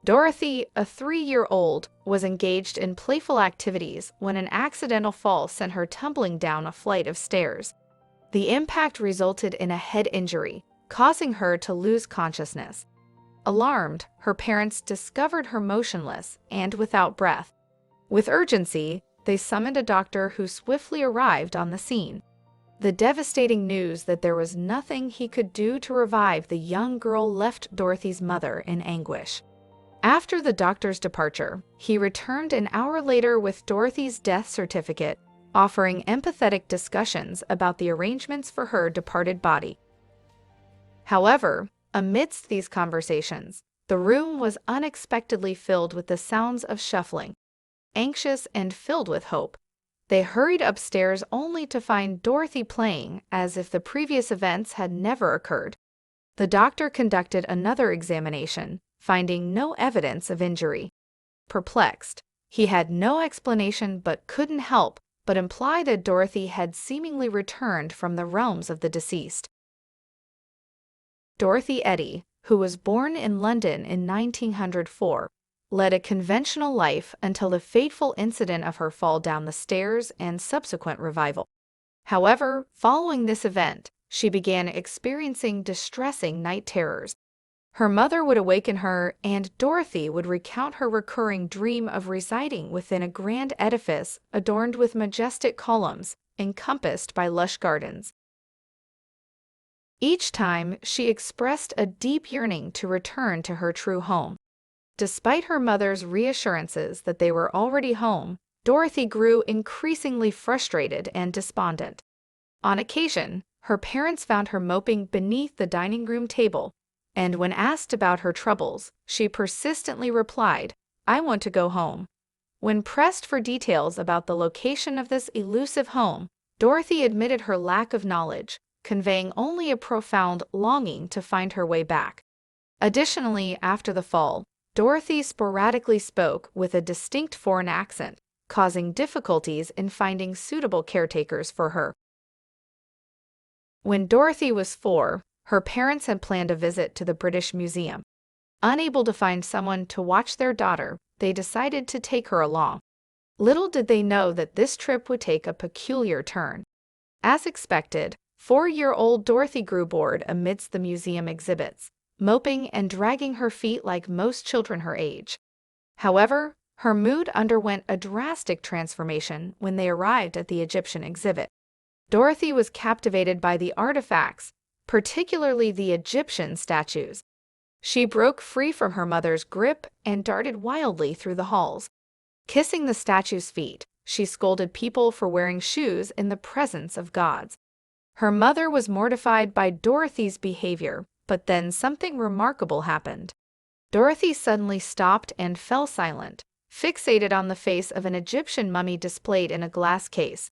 Dorothy, a 3-year-old, was engaged in playful activities when an accidental fall sent her tumbling down a flight of stairs. The impact resulted in a head injury, causing her to lose consciousness. Alarmed, her parents discovered her motionless and without breath. With urgency, they summoned a doctor who swiftly arrived on the scene. The devastating news that there was nothing he could do to revive the young girl left Dorothy's mother in anguish. After the doctor's departure, he returned an hour later with Dorothy's death certificate, offering empathetic discussions about the arrangements for her departed body. However, amidst these conversations, the room was unexpectedly filled with the sounds of shuffling. Anxious and filled with hope, they hurried upstairs only to find Dorothy playing as if the previous events had never occurred. The doctor conducted another examination, finding no evidence of injury. Perplexed, he had no explanation but couldn't help but imply that Dorothy had seemingly returned from the realms of the deceased. Dorothy Eady, who was born in London in 1904, led a conventional life until the fateful incident of her fall down the stairs and subsequent revival. However, following this event, she began experiencing distressing night terrors. Her mother would awaken her, and Dorothy would recount her recurring dream of residing within a grand edifice adorned with majestic columns, encompassed by lush gardens. Each time, she expressed a deep yearning to return to her true home. Despite her mother's reassurances that they were already home, Dorothy grew increasingly frustrated and despondent. On occasion, her parents found her moping beneath the dining room table, and when asked about her troubles, she persistently replied, "I want to go home." When pressed for details about the location of this elusive home, Dorothy admitted her lack of knowledge, conveying only a profound longing to find her way back. Additionally, after the fall, Dorothy sporadically spoke with a distinct foreign accent, causing difficulties in finding suitable caretakers for her. When Dorothy was 4, her parents had planned a visit to the British Museum. Unable to find someone to watch their daughter, they decided to take her along. Little did they know that this trip would take a peculiar turn. As expected, 4-year-old Dorothy grew bored amidst the museum exhibits, moping and dragging her feet like most children her age. However, her mood underwent a drastic transformation when they arrived at the Egyptian exhibit. Dorothy was captivated by the artifacts, particularly the Egyptian statues. She broke free from her mother's grip and darted wildly through the halls. Kissing the statue's feet, she scolded people for wearing shoes in the presence of gods. Her mother was mortified by Dorothy's behavior, but then something remarkable happened. Dorothy suddenly stopped and fell silent, fixated on the face of an Egyptian mummy displayed in a glass case.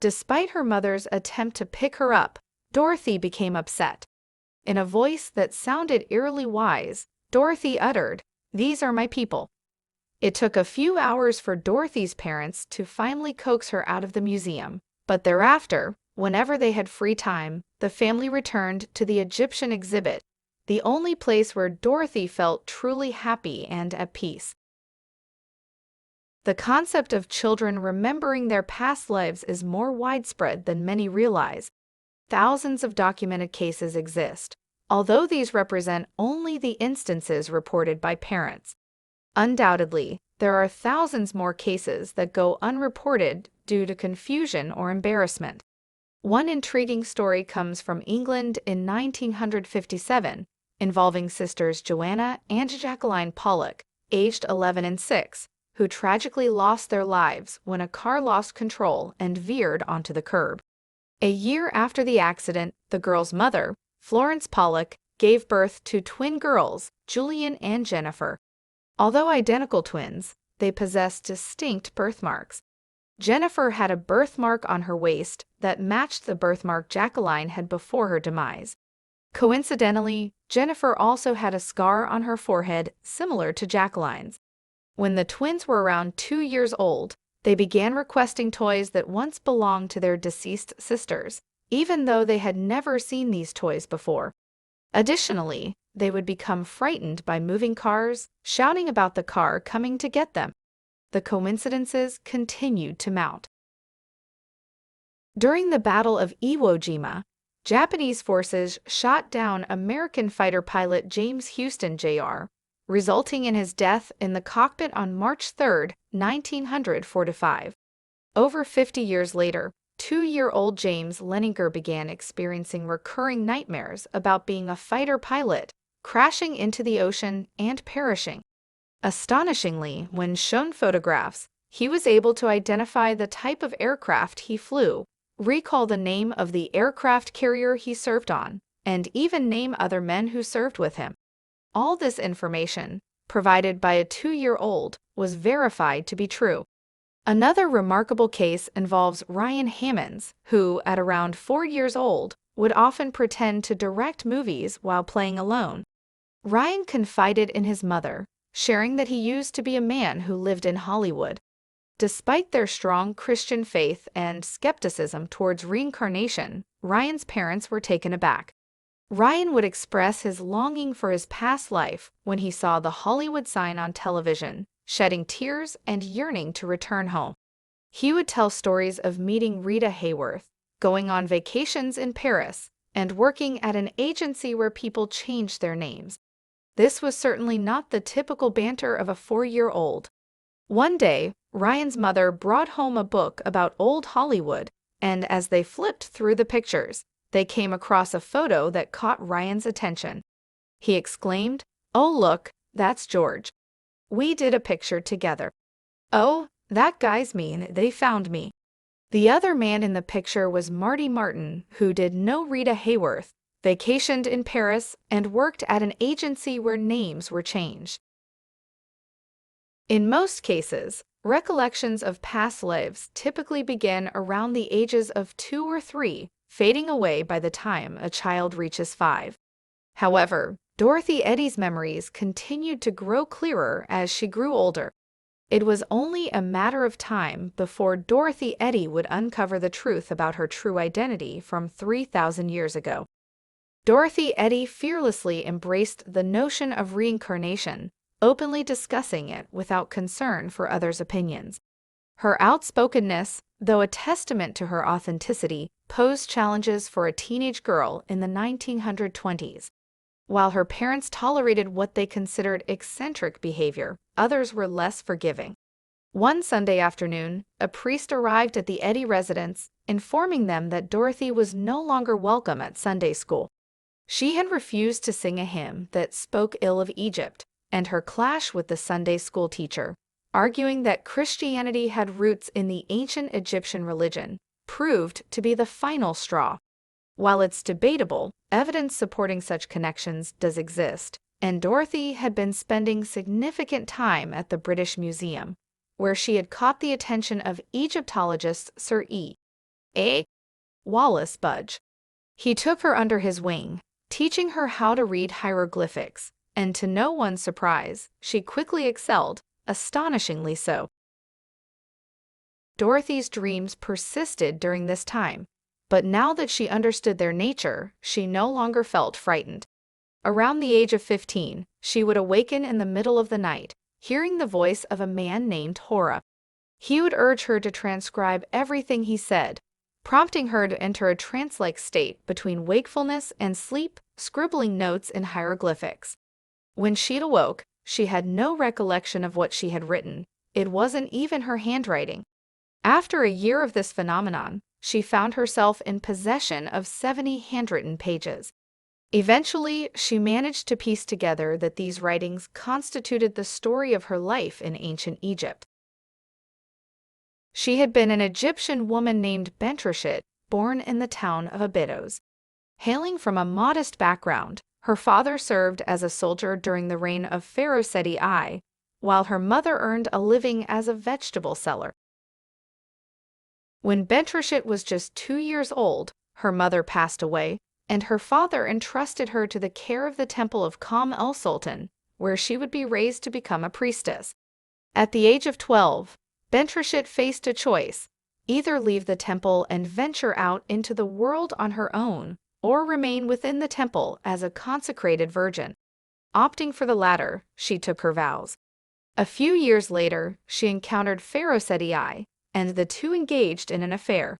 Despite her mother's attempt to pick her up, Dorothy became upset. In a voice that sounded eerily wise, Dorothy uttered, "These are my people." It took a few hours for Dorothy's parents to finally coax her out of the museum, but thereafter, whenever they had free time, the family returned to the Egyptian exhibit, the only place where Dorothy felt truly happy and at peace. The concept of children remembering their past lives is more widespread than many realize. Thousands of documented cases exist, although these represent only the instances reported by parents. Undoubtedly, there are thousands more cases that go unreported due to confusion or embarrassment. One intriguing story comes from England in 1957, involving sisters Joanna and Jacqueline Pollock, aged 11 and 6, who tragically lost their lives when a car lost control and veered onto the curb. A year after the accident, the girls' mother, Florence Pollock, gave birth to twin girls, Julian and Jennifer. Although identical twins, they possessed distinct birthmarks. Jennifer had a birthmark on her waist that matched the birthmark Jacqueline had before her demise. Coincidentally, Jennifer also had a scar on her forehead similar to Jacqueline's. When the twins were around 2 years old, they began requesting toys that once belonged to their deceased sisters, even though they had never seen these toys before. Additionally, they would become frightened by moving cars, shouting about the car coming to get them. The coincidences continued to mount. During the Battle of Iwo Jima, Japanese forces shot down American fighter pilot James Houston Jr., resulting in his death in the cockpit on March 3, 1945. Over 50 years later, 2-year-old James Leninger began experiencing recurring nightmares about being a fighter pilot, crashing into the ocean, and perishing. Astonishingly, when shown photographs, he was able to identify the type of aircraft he flew, recall the name of the aircraft carrier he served on, and even name other men who served with him. All this information, provided by a 2-year-old, was verified to be true. Another remarkable case involves Ryan Hammonds, who, at around 4 years old, would often pretend to direct movies while playing alone. Ryan confided in his mother, sharing that he used to be a man who lived in Hollywood. Despite their strong Christian faith and skepticism towards reincarnation, Ryan's parents were taken aback. Ryan would express his longing for his past life when he saw the Hollywood sign on television, shedding tears and yearning to return home. He would tell stories of meeting Rita Hayworth, going on vacations in Paris, and working at an agency where people changed their names. This was certainly not the typical banter of a 4-year-old. One day, Ryan's mother brought home a book about old Hollywood, and as they flipped through the pictures, they came across a photo that caught Ryan's attention. He exclaimed, "Oh look, that's George. We did a picture together. Oh, that guy's mean, they found me." The other man in the picture was Marty Martin, who did no Rita Hayworth, vacationed in Paris, and worked at an agency where names were changed. In most cases, recollections of past lives typically begin around the ages of 2 or 3, fading away by the time a child reaches 5. However, Dorothy Eady's memories continued to grow clearer as she grew older. It was only a matter of time before Dorothy Eady would uncover the truth about her true identity from 3,000 years ago. Dorothy Eady fearlessly embraced the notion of reincarnation, openly discussing it without concern for others' opinions. Her outspokenness, though a testament to her authenticity, posed challenges for a teenage girl in the 1920s. While her parents tolerated what they considered eccentric behavior, others were less forgiving. One Sunday afternoon, a priest arrived at the Eady residence, informing them that Dorothy was no longer welcome at Sunday school. She had refused to sing a hymn that spoke ill of Egypt, and her clash with the Sunday school teacher, arguing that Christianity had roots in the ancient Egyptian religion, proved to be the final straw. While it's debatable, evidence supporting such connections does exist, and Dorothy had been spending significant time at the British Museum, where she had caught the attention of Egyptologist Sir E. Wallace Budge. He took her under his wing, teaching her how to read hieroglyphics, and to no one's surprise, she quickly excelled, astonishingly so. Dorothy's dreams persisted during this time, but now that she understood their nature, she no longer felt frightened. Around the age of 15, she would awaken in the middle of the night, hearing the voice of a man named Hora. He would urge her to transcribe everything he said, prompting her to enter a trance-like state between wakefulness and sleep, scribbling notes in hieroglyphics. When she awoke, she had no recollection of what she had written. It wasn't even her handwriting. After a year of this phenomenon, she found herself in possession of 70 handwritten pages. Eventually, she managed to piece together that these writings constituted the story of her life in ancient Egypt. She had been an Egyptian woman named Bentreshit, born in the town of Abydos. Hailing from a modest background, her father served as a soldier during the reign of Pharaoh Seti I, while her mother earned a living as a vegetable seller. When Bentreshit was just 2 years old, her mother passed away, and her father entrusted her to the care of the Temple of Sultan, where she would be raised to become a priestess. At the age of 12, Bentreshit faced a choice: either leave the temple and venture out into the world on her own, or remain within the temple as a consecrated virgin. Opting for the latter, she took her vows. A few years later, she encountered Pharaoh Seti I, and the two engaged in an affair.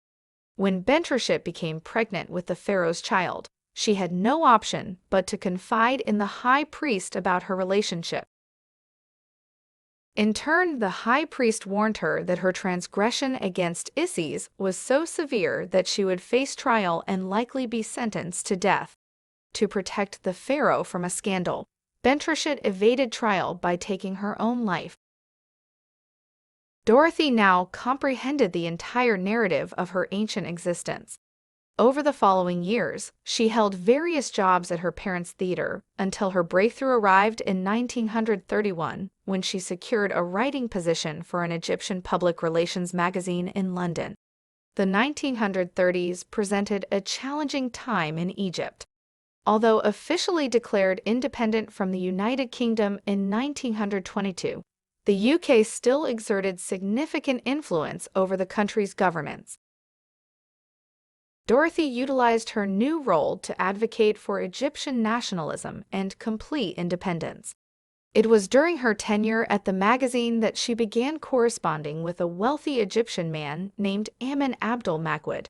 When Bentreship became pregnant with the pharaoh's child, she had no option but to confide in the high priest about her relationship. In turn, the high priest warned her that her transgression against Isis was so severe that she would face trial and likely be sentenced to death. To protect the pharaoh from a scandal, Bentreship evaded trial by taking her own life. Dorothy now comprehended the entire narrative of her ancient existence. Over the following years, she held various jobs at her parents' theater until her breakthrough arrived in 1931 when she secured a writing position for an Egyptian public relations magazine in London. The 1930s presented a challenging time in Egypt. Although officially declared independent from the United Kingdom in 1922, the UK still exerted significant influence over the country's governments. Dorothy utilized her new role to advocate for Egyptian nationalism and complete independence. It was during her tenure at the magazine that she began corresponding with a wealthy Egyptian man named Amin Abdul Magwid.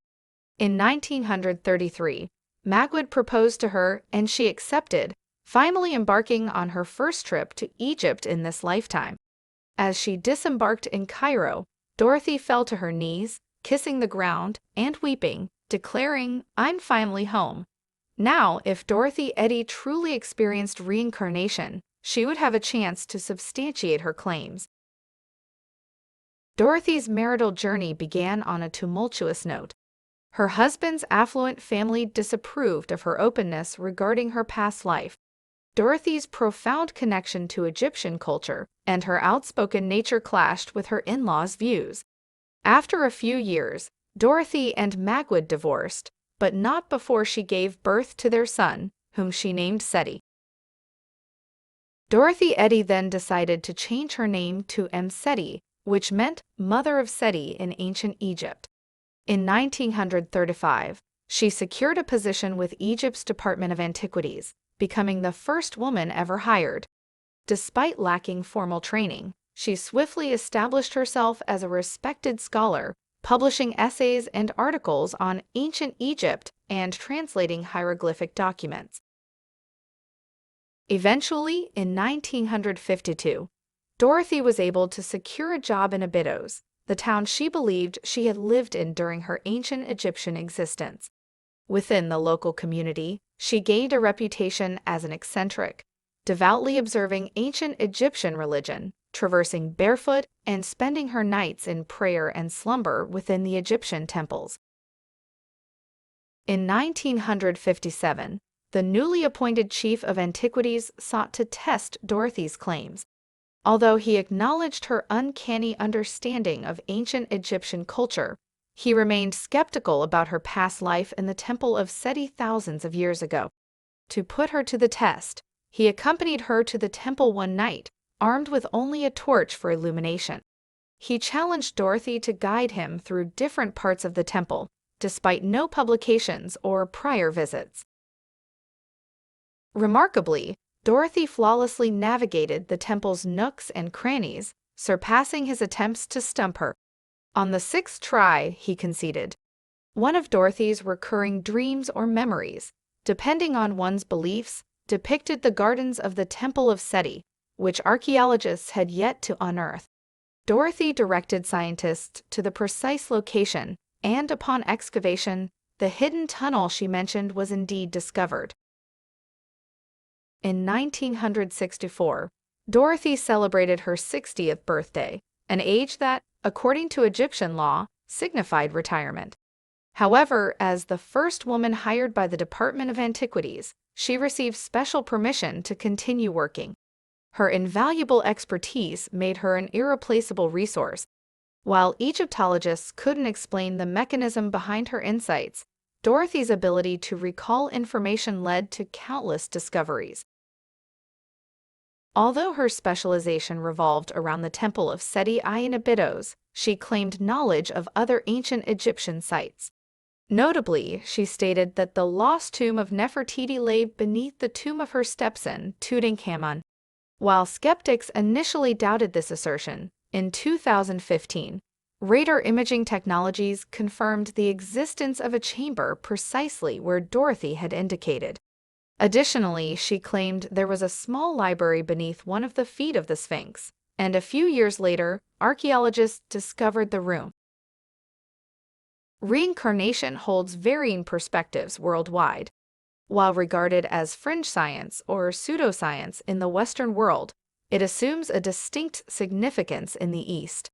In 1933, Magwid proposed to her and she accepted, finally embarking on her first trip to Egypt in this lifetime. As she disembarked in Cairo, Dorothy fell to her knees, kissing the ground and weeping, declaring, "I'm finally home." Now, if Dorothy Eady truly experienced reincarnation, she would have a chance to substantiate her claims. Dorothy's marital journey began on a tumultuous note. Her husband's affluent family disapproved of her openness regarding her past life. Dorothy's profound connection to Egyptian culture and her outspoken nature clashed with her in-laws' views. After a few years, Dorothy and Magwid divorced, but not before she gave birth to their son, whom she named Seti. Dorothy Eady then decided to change her name to Omm Sety, which meant Mother of Seti in ancient Egypt. In 1935, she secured a position with Egypt's Department of Antiquities, becoming the first woman ever hired. Despite lacking formal training, she swiftly established herself as a respected scholar, publishing essays and articles on ancient Egypt and translating hieroglyphic documents. Eventually, in 1952, Dorothy was able to secure a job in Abydos, the town she believed she had lived in during her ancient Egyptian existence. Within the local community, she gained a reputation as an eccentric, devoutly observing ancient Egyptian religion, traversing barefoot and spending her nights in prayer and slumber within the Egyptian temples. In 1957, the newly appointed chief of antiquities sought to test Dorothy's claims. Although he acknowledged her uncanny understanding of ancient Egyptian culture, he remained skeptical about her past life in the Temple of Seti thousands of years ago. To put her to the test, he accompanied her to the temple one night, armed with only a torch for illumination. He challenged Dorothy to guide him through different parts of the temple, despite no publications or prior visits. Remarkably, Dorothy flawlessly navigated the temple's nooks and crannies, surpassing his attempts to stump her. On the sixth try, he conceded. One of Dorothy's recurring dreams or memories, depending on one's beliefs, depicted the gardens of the Temple of Seti, which archaeologists had yet to unearth. Dorothy directed scientists to the precise location, and upon excavation, the hidden tunnel she mentioned was indeed discovered. In 1964, Dorothy celebrated her 60th birthday, an age that, according to Egyptian law, signified retirement. However, as the first woman hired by the Department of Antiquities, she received special permission to continue working. Her invaluable expertise made her an irreplaceable resource. While Egyptologists couldn't explain the mechanism behind her insights, Dorothy's ability to recall information led to countless discoveries. Although her specialization revolved around the Temple of Seti I in Abydos, she claimed knowledge of other ancient Egyptian sites. Notably, she stated that the lost tomb of Nefertiti lay beneath the tomb of her stepson, Tutankhamun. While skeptics initially doubted this assertion, in 2015, radar imaging technologies confirmed the existence of a chamber precisely where Dorothy had indicated. Additionally, she claimed there was a small library beneath one of the feet of the Sphinx, and a few years later, archaeologists discovered the room. Reincarnation holds varying perspectives worldwide. While regarded as fringe science or pseudoscience in the Western world, it assumes a distinct significance in the East.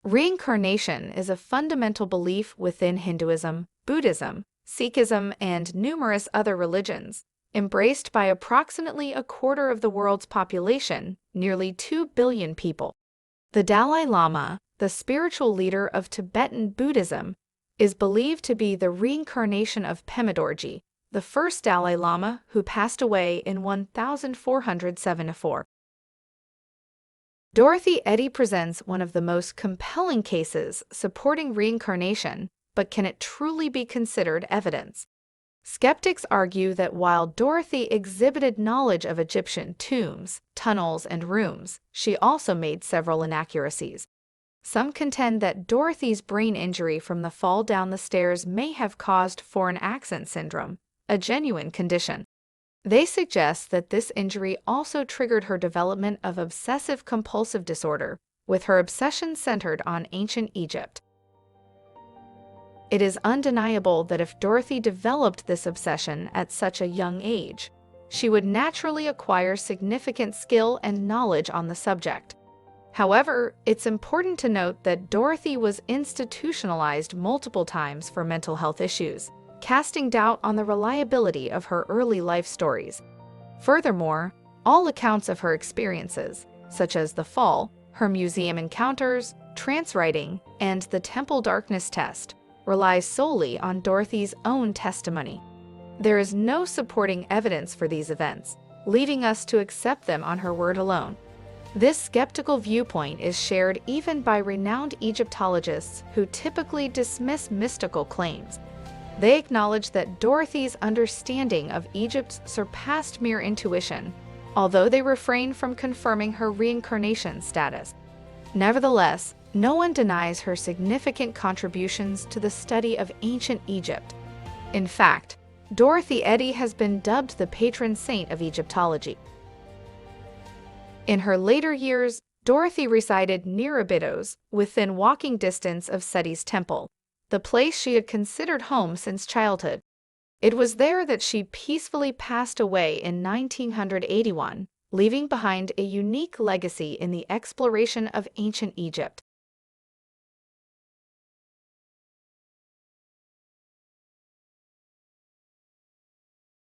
Reincarnation is a fundamental belief within Hinduism, Buddhism, Sikhism, and numerous other religions, embraced by approximately a quarter of the world's population, nearly 2 billion people. The Dalai Lama, the spiritual leader of Tibetan Buddhism, is believed to be the reincarnation of Pema Dorji, the first Dalai Lama who passed away in 1474. Dorothy Eady presents one of the most compelling cases supporting reincarnation, but can it truly be considered evidence? Skeptics argue that while Dorothy exhibited knowledge of Egyptian tombs, tunnels, and rooms, she also made several inaccuracies. Some contend that Dorothy's brain injury from the fall down the stairs may have caused foreign accent syndrome, a genuine condition. They suggest that this injury also triggered her development of obsessive-compulsive disorder, with her obsession centered on ancient Egypt. It is undeniable that if Dorothy developed this obsession at such a young age, she would naturally acquire significant skill and knowledge on the subject. However, it's important to note that Dorothy was institutionalized multiple times for mental health issues, casting doubt on the reliability of her early life stories. Furthermore, all accounts of her experiences, such as the fall, her museum encounters, trance writing, and the temple darkness test, rely solely on Dorothy's own testimony. There is no supporting evidence for these events, leading us to accept them on her word alone. This skeptical viewpoint is shared even by renowned Egyptologists who typically dismiss mystical claims. They acknowledge that Dorothy's understanding of Egypt surpassed mere intuition, although they refrain from confirming her reincarnation status. Nevertheless, no one denies her significant contributions to the study of ancient Egypt. In fact, Dorothy Eady has been dubbed the patron saint of Egyptology. In her later years, Dorothy resided near Abydos, within walking distance of Seti's temple, the place she had considered home since childhood. It was there that she peacefully passed away in 1981, leaving behind a unique legacy in the exploration of ancient Egypt.